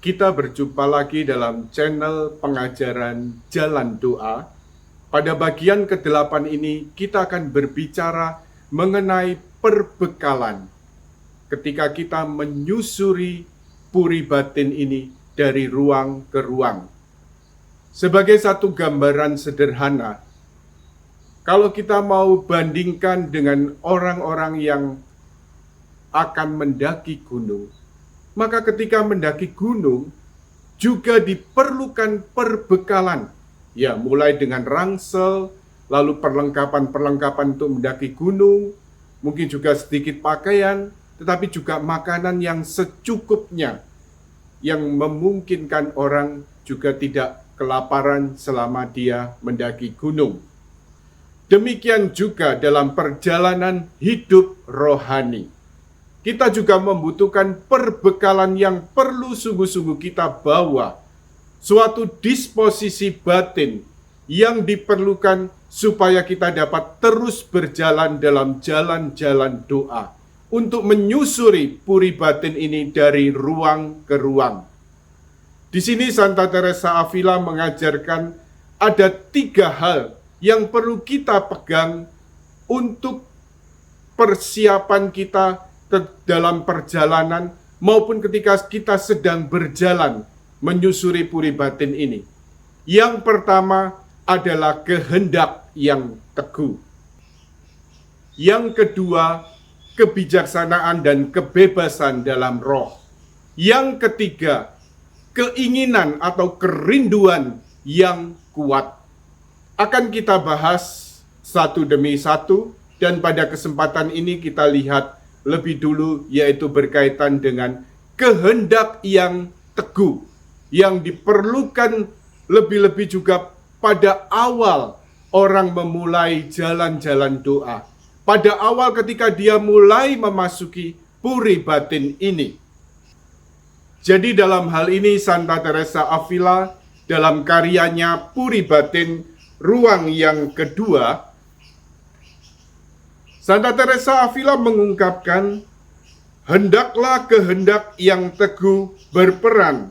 Kita berjumpa lagi dalam channel pengajaran Jalan Doa. Pada bagian ke-8 ini kita akan berbicara mengenai perbekalan ketika kita menyusuri puri batin ini dari ruang ke ruang. Sebagai satu gambaran sederhana, kalau kita mau bandingkan dengan orang-orang yang akan mendaki gunung, maka ketika mendaki gunung juga diperlukan perbekalan. Ya, mulai dengan ransel, lalu perlengkapan-perlengkapan untuk mendaki gunung, mungkin juga sedikit pakaian, tetapi juga makanan yang secukupnya, yang memungkinkan orang juga tidak kelaparan selama dia mendaki gunung. Demikian juga dalam perjalanan hidup rohani. Kita juga membutuhkan perbekalan yang perlu sungguh-sungguh kita bawa. Suatu disposisi batin yang diperlukan supaya kita dapat terus berjalan dalam jalan-jalan doa untuk menyusuri puri batin ini dari ruang ke ruang. Di sini Santa Teresa Avila mengajarkan ada 3 hal yang perlu kita pegang untuk persiapan kita dalam perjalanan maupun ketika kita sedang berjalan menyusuri puri batin ini. Yang pertama adalah kehendak yang teguh. Yang kedua, kebijaksanaan dan kebebasan dalam roh. Yang ketiga, keinginan atau kerinduan yang kuat. Akan kita bahas satu demi satu, dan pada kesempatan ini kita lihat lebih dulu, yaitu berkaitan dengan kehendak yang teguh, yang diperlukan lebih-lebih juga pada awal orang memulai jalan-jalan doa. Pada awal ketika dia mulai memasuki puri batin ini. Jadi dalam hal ini Santa Teresa Avila dalam karyanya Puri Batin Ruang yang Kedua, Santa Teresa Avila mengungkapkan, hendaklah kehendak yang teguh berperan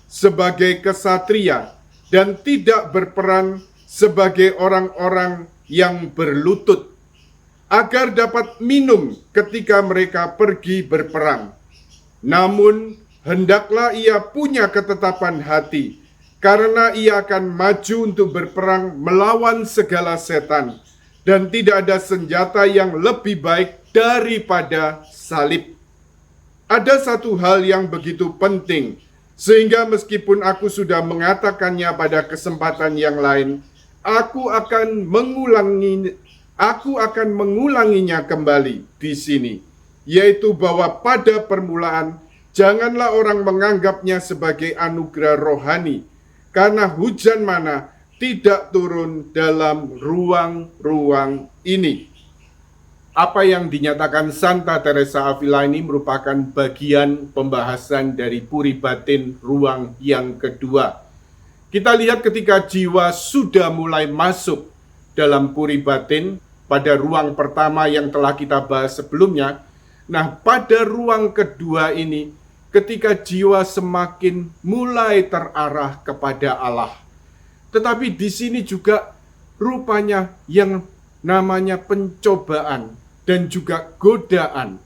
sebagai kesatria dan tidak berperan sebagai orang-orang yang berlutut, agar dapat minum ketika mereka pergi berperang. Namun, hendaklah ia punya ketetapan hati, karena ia akan maju untuk berperang melawan segala setan, dan tidak ada senjata yang lebih baik daripada salib. Ada satu hal yang begitu penting, sehingga meskipun aku sudah mengatakannya pada kesempatan yang lain, aku akan mengulanginya kembali di sini, yaitu bahwa pada permulaan janganlah orang menganggapnya sebagai anugerah rohani, karena hujan mana tidak turun dalam ruang-ruang ini. Apa yang dinyatakan Santa Teresa Avila ini merupakan bagian pembahasan dari Puri Batin Ruang yang Kedua. Kita lihat ketika jiwa sudah mulai masuk dalam Puri Batin pada ruang pertama yang telah kita bahas sebelumnya. Nah, pada ruang kedua ini, ketika jiwa semakin mulai terarah kepada Allah. Tetapi di sini juga rupanya yang namanya pencobaan dan juga godaan.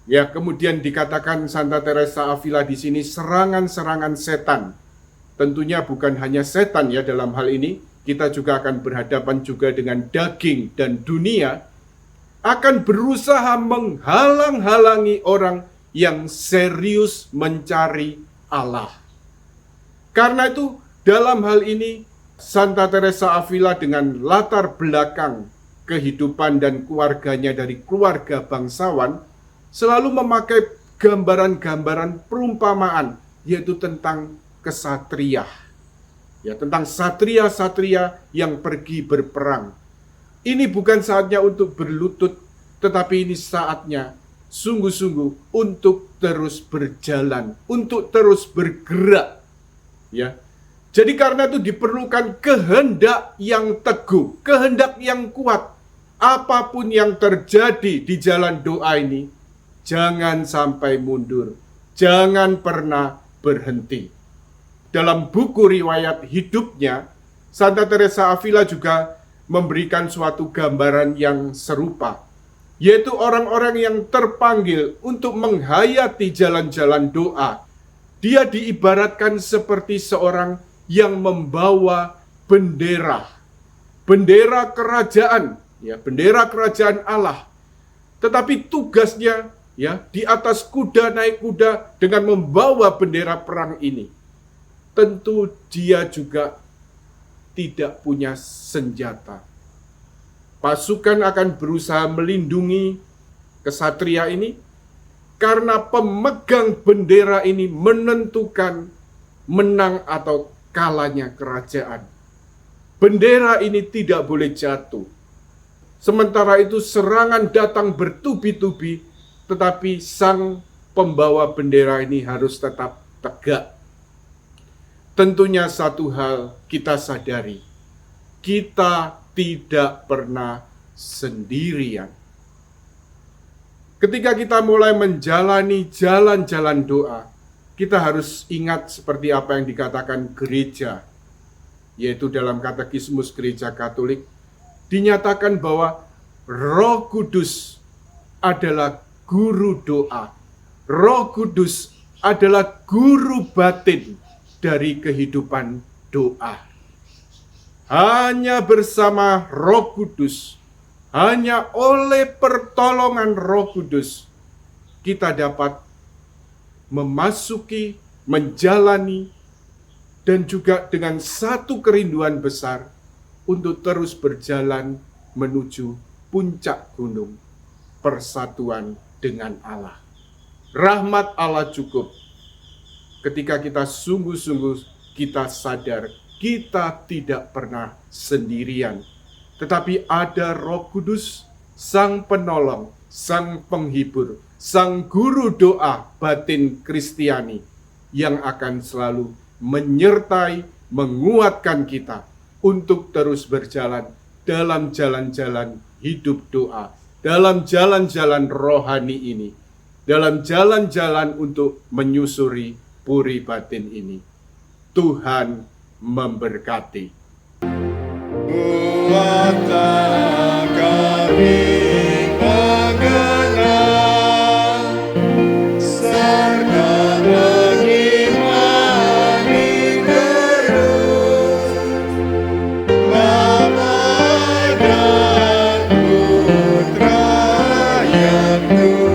Ya, kemudian dikatakan Santa Teresa Avila di sini serangan-serangan setan. Tentunya bukan hanya setan ya dalam hal ini, kita juga akan berhadapan juga dengan daging dan dunia akan berusaha menghalang-halangi orang yang serius mencari Allah. Karena itu dalam hal ini Santa Teresa Avila dengan latar belakang kehidupan dan keluarganya dari keluarga bangsawan selalu memakai gambaran-gambaran perumpamaan, yaitu tentang kesatria. Ya, tentang satria-satria yang pergi berperang. Ini bukan saatnya untuk berlutut, tetapi ini saatnya sungguh-sungguh untuk terus berjalan, untuk terus bergerak. Ya. Jadi karena itu diperlukan kehendak yang teguh, kehendak yang kuat. Apapun yang terjadi di jalan doa ini, jangan sampai mundur. Jangan pernah berhenti. Dalam buku riwayat hidupnya, Santa Teresa Avila juga memberikan suatu gambaran yang serupa, yaitu orang-orang yang terpanggil untuk menghayati jalan-jalan doa. Dia diibaratkan seperti seorang yang membawa bendera kerajaan, ya, bendera kerajaan Allah. Tetapi tugasnya, ya, di atas kuda, naik kuda dengan membawa bendera perang ini. Tentu dia juga tidak punya senjata. Pasukan akan berusaha melindungi kesatria ini karena pemegang bendera ini menentukan menang atau kalahnya kerajaan. Bendera ini tidak boleh jatuh. Sementara itu serangan datang bertubi-tubi, tetapi sang pembawa bendera ini harus tetap tegak. Tentunya satu hal kita sadari, kita tidak pernah sendirian. Ketika kita mulai menjalani jalan-jalan doa, kita harus ingat seperti apa yang dikatakan gereja, yaitu dalam Katekismus Gereja Katolik, dinyatakan bahwa Roh Kudus adalah guru doa. Roh Kudus adalah guru batin dari kehidupan doa. Hanya bersama Roh Kudus, hanya oleh pertolongan Roh Kudus, kita dapat memasuki, menjalani, dan juga dengan satu kerinduan besar untuk terus berjalan menuju puncak gunung, persatuan dengan Allah. Rahmat Allah cukup. Ketika kita sungguh-sungguh kita sadar kita tidak pernah sendirian, tetapi ada Roh Kudus, Sang Penolong, Sang Penghibur, Sang Guru doa batin Kristiani yang akan selalu menyertai, menguatkan kita untuk terus berjalan dalam jalan-jalan hidup doa, dalam jalan-jalan rohani ini, dalam jalan-jalan untuk menyusuri puri batin ini. Tuhan memberkati. Buatlah kami mengenal serta mengimani terus Bapa dan Putra yang Tuhan.